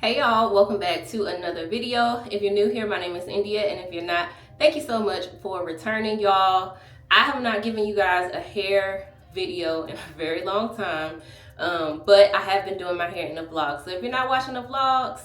Hey y'all, welcome back to another video. If you're new here, my name is India, and if you're not, thank you so much for returning, y'all. I have not given you guys a hair video in a very long time, but I have been doing my hair in the vlog. So if you're not watching the vlogs,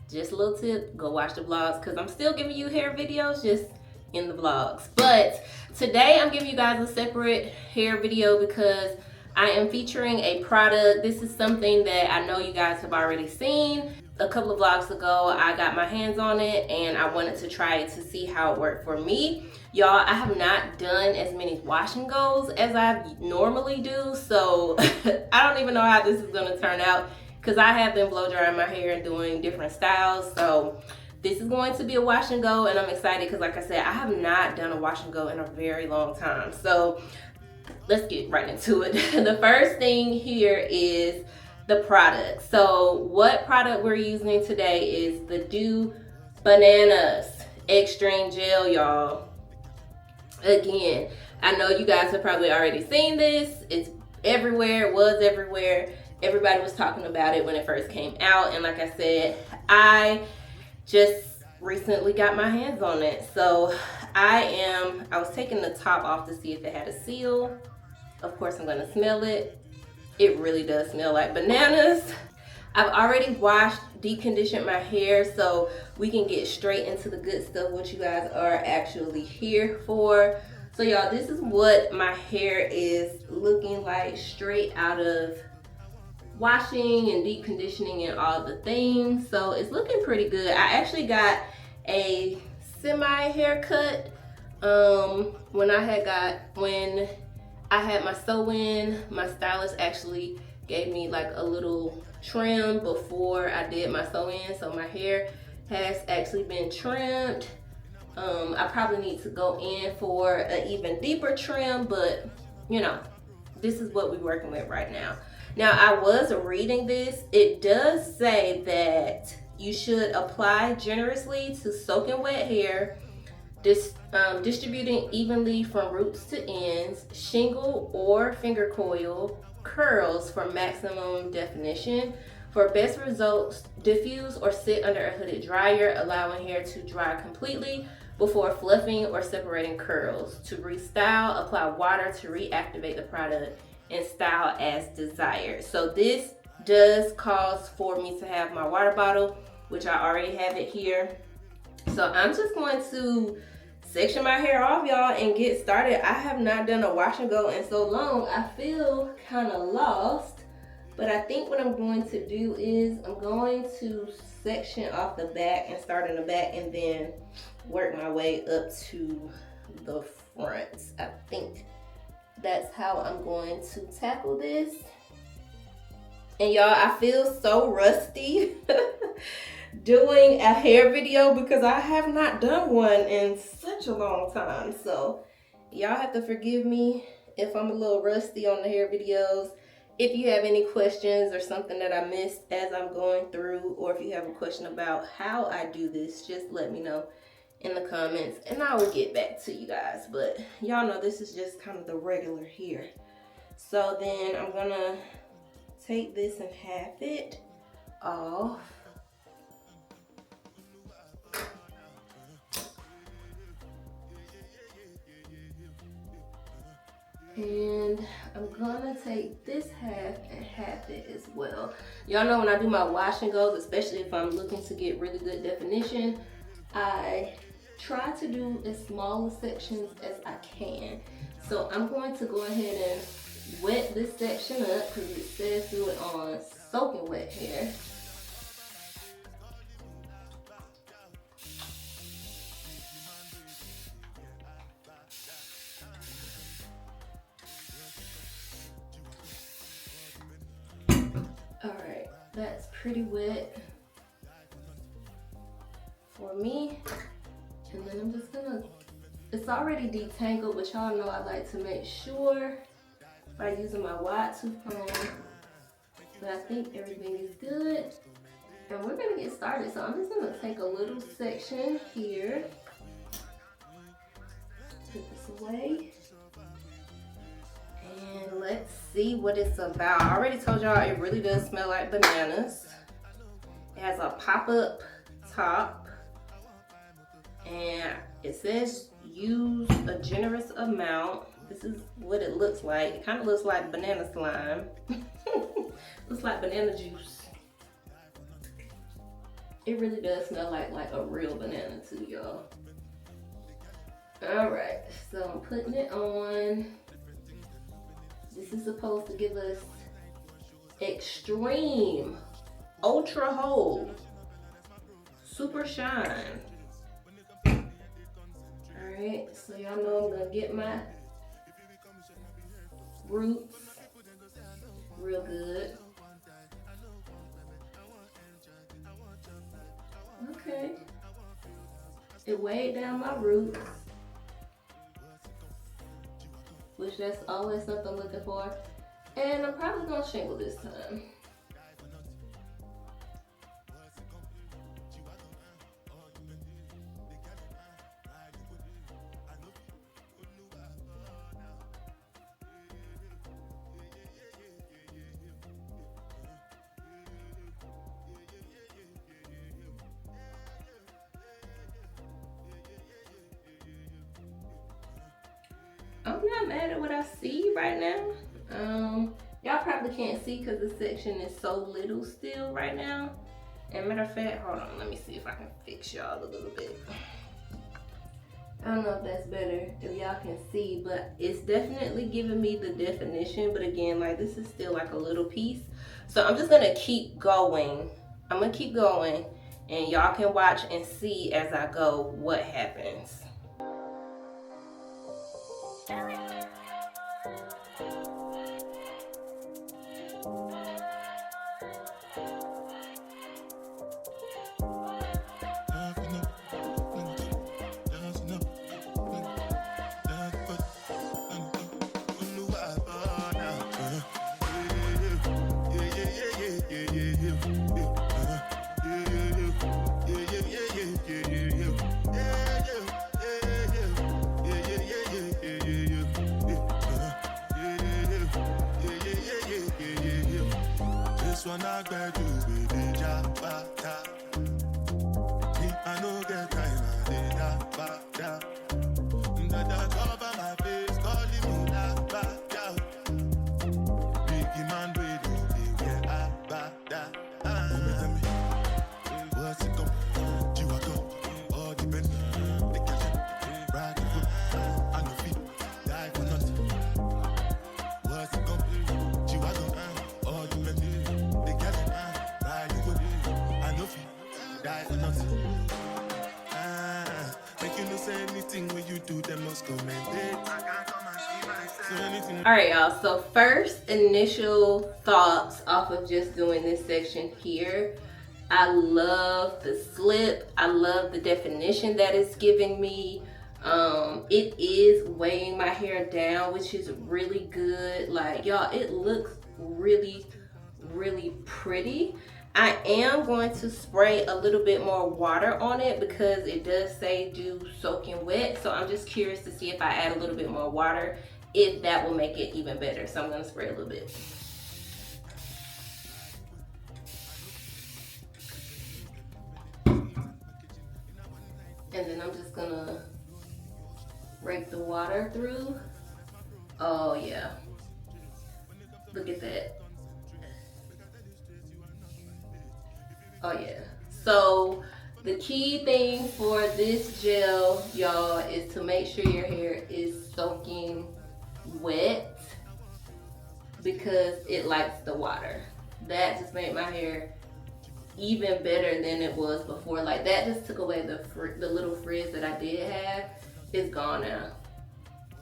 just a little tip, go watch the vlogs, because I'm still giving you hair videos, just in the vlogs. But today I'm giving you guys a separate hair video because I am featuring a product. This is something that I know you guys have already seen. A couple of vlogs ago, I got my hands on it and I wanted to try it to see how it worked for me. Y'all, I have not done as many wash and goes as I normally do, so I don't even know how this is gonna turn out because I have been blow drying my hair and doing different styles. So this is going to be a wash and go, and I'm excited because, like I said, I have not done a wash and go in a very long time. So let's get right into it. The first thing here is the product. So what product we're using today is the Doux Bananas Xtreme Gel, y'all. Again, I know you guys have probably already seen this. It's everywhere. It was everywhere. Everybody was talking about it when it first came out, and like I said, I just recently got my hands on it. So I was taking the top off to see if it had a seal. Of course, I'm gonna smell it. It really does smell like bananas. I've already washed, deep conditioned my hair, so we can get straight into the good stuff, what you guys are actually here for. So y'all, this is what my hair is looking like straight out of washing and deep conditioning and all the things. So it's looking pretty good. I actually got a semi haircut when I had my sew-in. My stylist actually gave me like a little trim before I did my sew-in, so my hair has actually been trimmed. I probably need to go in for an even deeper trim, but you know, this is what we're working with right now. Now, I was reading this. It does say that you should apply generously to soaking wet hair, distributing evenly from roots to ends, shingle or finger coil, curls for maximum definition. For best results, diffuse or sit under a hooded dryer, allowing hair to dry completely before fluffing or separating curls. To restyle, apply water to reactivate the product and style as desired. So this does cause for me to have my water bottle, which I already have it here. So I'm just going to section my hair off, y'all, and get started. I have not done a wash and go in so long. I feel kind of lost, but I think what I'm going to do is I'm going to section off the back and start in the back and then work my way up to the front. I think that's how I'm going to tackle this. And y'all, I feel so rusty doing a hair video because I have not done one in such a long time. So y'all have to forgive me if I'm a little rusty on the hair videos. If you have any questions or something that I missed as I'm going through, or if you have a question about how I do this, just let me know in the comments and I will get back to you guys. But y'all know this is just kind of the regular hair. So then I'm gonna take this and half it off. And I'm gonna take this half and half it as well. Y'all know when I do my wash and goes, especially if I'm looking to get really good definition, I try to do as small a sections as I can. So I'm going to go ahead and wet this section up because it says do it on soaking wet hair. Alright, that's pretty wet for me. And then I'm just gonna, it's already detangled, but y'all know I like to make sure by using my wide tooth comb that I think everything is good. And we're gonna get started. So I'm just gonna take a little section here, put this away, and let's see what it's about. I already told y'all it really does smell like bananas. It has a pop-up top, and it says use a generous amount. This is what it looks like. It kind of looks like banana slime. Looks like banana juice. It really does smell like a real banana too, y'all. All right, so I'm putting it on. This is supposed to give us extreme, ultra hold, super shine. All right, so y'all know I'm gonna get my roots real good. Okay, it weighed down my roots, which that's always something I'm looking for. And I'm probably gonna shingle this time. I'm not mad at what I see right now. Y'all probably can't see because the section is so little still right now. And matter of fact, hold on, let me see if I can fix y'all a little bit. I don't know if that's better, if y'all can see, but it's definitely giving me the definition. But again, like this is still like a little piece. So I'm just gonna keep going. I'm gonna keep going and y'all can watch and see as I go what happens. When I graduate with the job, I know get time, I did that. That cover my face, calling me that back. Biggie man, we don't be where I back that. Tell me, what's it come? You are come, all the men, they catch it, ride the foot, I no feet, die for nothing. What's it come? You are come, all the men. All right, y'all, so first initial thoughts off of just doing this section here. I love the slip. I love the definition that it's giving me. It is weighing my hair down, which is really good. Like, y'all, it looks really, really pretty. I am going to spray a little bit more water on it because it does say do soaking wet. So I'm just curious to see if I add a little bit more water, if that will make it even better. So I'm going to spray a little bit. And then I'm just going to rake the water through. Oh yeah. Look at that. Oh yeah. So the key thing for this gel, y'all, is to make sure your hair is soaking wet because it likes the water. That just made my hair even better than it was before. Like that just took away the little frizz that I did have. It's gone now.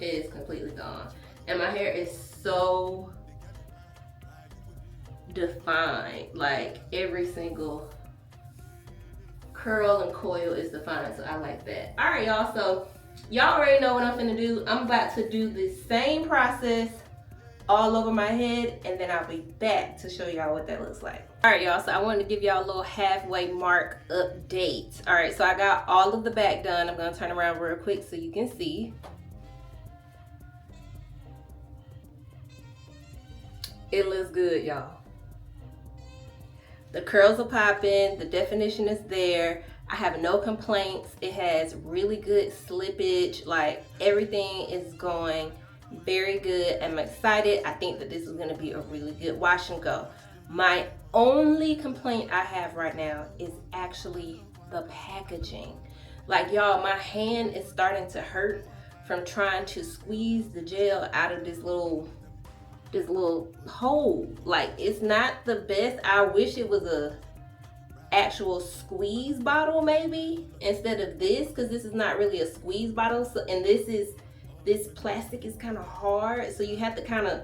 It is completely gone. And my hair is so defined. Like every single curl and coil is defined, so I like that. All right, y'all, so y'all already know what I'm gonna do. I'm about to do the same process all over my head, and then I'll be back to show y'all what that looks like. All right, y'all, so I wanted to give y'all a little halfway mark update. All right, so I got all of the back done. I'm gonna turn around real quick so you can see. It looks good, y'all. The curls are popping, the definition is there. I have no complaints. It has really good slippage. Like, everything is going very good. I'm excited. I think that this is going to be a really good wash and go. My only complaint I have right now is actually the packaging. Like, y'all, my hand is starting to hurt from trying to squeeze the gel out of this little hole. Like, it's not the best. I wish it was a actual squeeze bottle maybe instead of this, because this is not really a squeeze bottle. So, and this plastic is kind of hard, so you have to kind of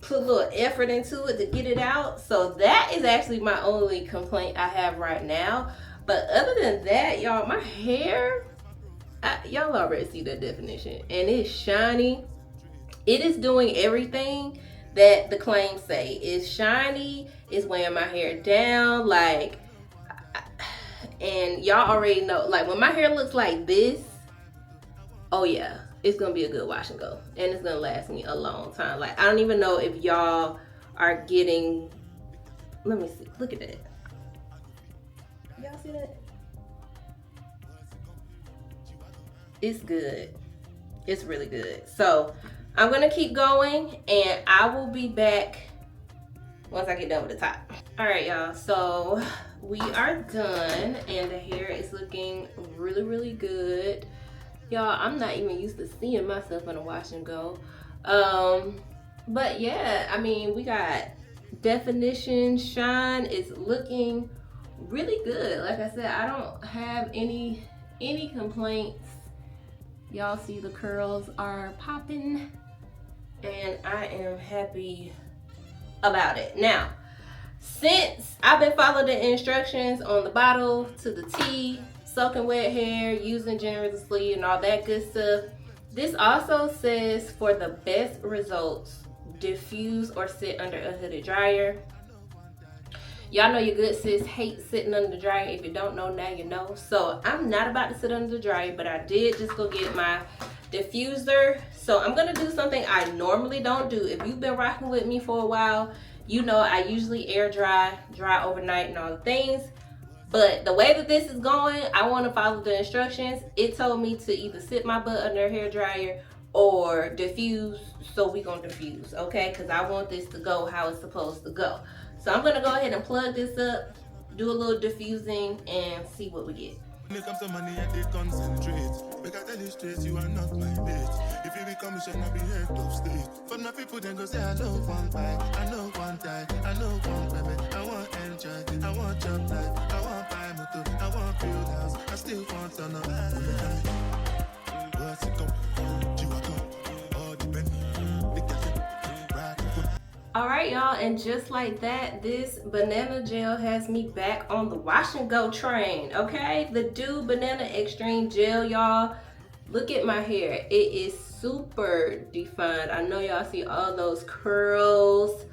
put a little effort into it to get it out. So that is actually my only complaint I have right now. But other than that, y'all, my hair, y'all already see that definition, and it's shiny. It is doing everything that the claims say. It's shiny, it's weighing my hair down, like, and y'all already know, like, when my hair looks like this, oh yeah, it's gonna be a good wash and go, and it's gonna last me a long time. Like, I don't even know if y'all are getting, let me see, look at that. Y'all see that? It's good. It's really good. So I'm gonna keep going, and I will be back once I get done with the top. All right, y'all, so we are done, and the hair is looking really, really good. Y'all, I'm not even used to seeing myself in a wash and go. But yeah, I mean, we got definition, shine. It's looking really good. Like I said, I don't have any complaints. Y'all see the curls are popping, and I am happy about it. Now, since I've been following the instructions on the bottle to the T, soaking wet hair, using generously, and all that good stuff, this also says for the best results, diffuse or sit under a hooded dryer. Y'all know your good sis hates sitting under the dryer. If you don't know, now you know. So I'm not about to sit under the dryer, but I did just go get my diffuser. So I'm gonna do something I normally don't do. If you've been rocking with me for a while, you know I usually air dry overnight and all the things. But the way that this is going, I want to follow the instructions. It told me to either sit my butt under a hair dryer or diffuse, so we gonna diffuse, okay? Because I want this to go how it's supposed to go. So I'm gonna go ahead and plug this up, do a little diffusing, and see what we get. When it comes to money, I did concentrate. Because I tell you straight, you are not my bitch. If you become a shall not be head of state. But my people then go say, I know one buy, I know one die, I know one baby. I want enjoy, I want job life, I want buy motor, I want build house, I still want to know. What's it go? You are go, all depend. All right, y'all, and just like that, this banana gel has me back on the wash and go train, okay? The Doux Bananas Xtreme Gel, y'all. Look at my hair. It is super defined. I know y'all see all those curls.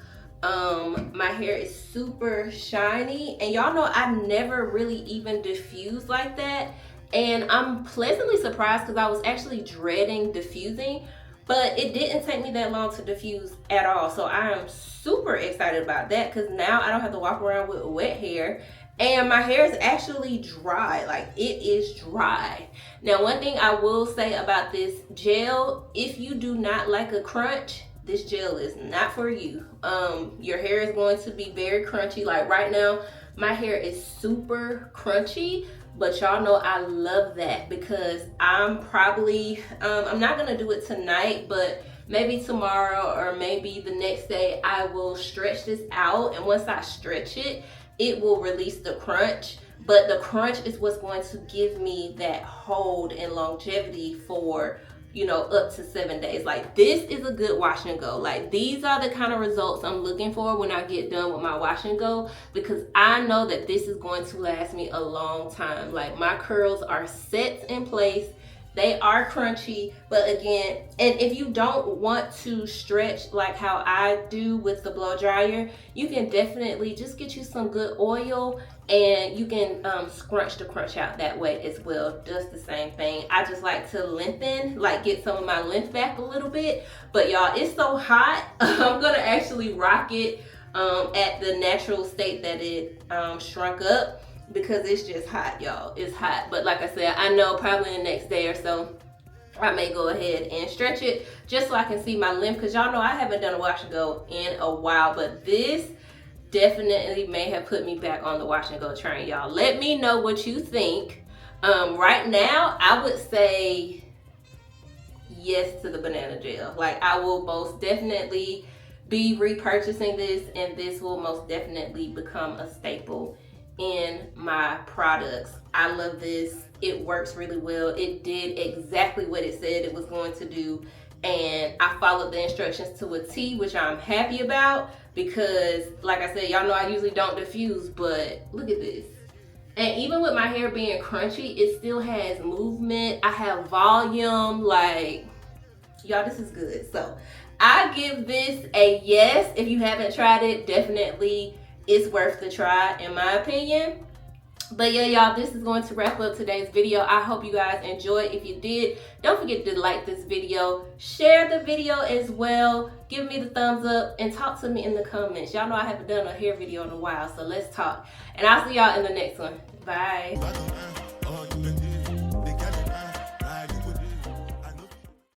My hair is super shiny, and y'all know I never really even diffused like that, and I'm pleasantly surprised because I was actually dreading diffusing. But it didn't take me that long to diffuse at all. So I am super excited about that, because now I don't have to walk around with wet hair. And my hair is actually dry. Like, it is dry. Now, one thing I will say about this gel, if you do not like a crunch, this gel is not for you. Your hair is going to be very crunchy. Like right now, my hair is super crunchy. But y'all know I love that, because I'm probably, I'm not gonna do it tonight, but maybe tomorrow or maybe the next day I will stretch this out. And once I stretch it, it will release the crunch. But the crunch is what's going to give me that hold and longevity for, you know, up to 7 days. Like, this is a good wash and go. Like, these are the kind of results I'm looking for when I get done with my wash and go, because I know that this is going to last me a long time. Like, my curls are set in place. They are crunchy, but again, and if you don't want to stretch like how I do with the blow dryer, you can definitely just get you some good oil, and you can scrunch the crunch out that way as well. Does the same thing. I just like to lengthen, like get some of my length back a little bit. But y'all, it's so hot. I'm gonna actually rock it at the natural state that it shrunk up, because it's just hot, y'all. It's hot. But like I said, I know probably the next day or so I may go ahead and stretch it just so I can see my length, because y'all know I haven't done a wash and go in a while, but this definitely may have put me back on the wash and go train, y'all. Let me know what you think. Right now, I would say yes to the banana gel. Like, I will most definitely be repurchasing this, and this will most definitely become a staple in my products. I love this. It works really well. It did exactly what it said it was going to do, and I followed the instructions to a T, which I'm happy about, because like I said, y'all know I usually don't diffuse, but look at this. And even with my hair being crunchy, it still has movement. I have volume. Like, y'all, this is good. So I give this a yes. If you haven't tried it, definitely it's worth the try, in my opinion. But yeah, y'all, this is going to wrap up today's video. I hope you guys enjoyed. If you did, don't forget to like this video, share the video as well, give me the thumbs up, and talk to me in the comments. Y'all know I haven't done a hair video in a while, so let's talk. And I'll see y'all in the next one. Bye.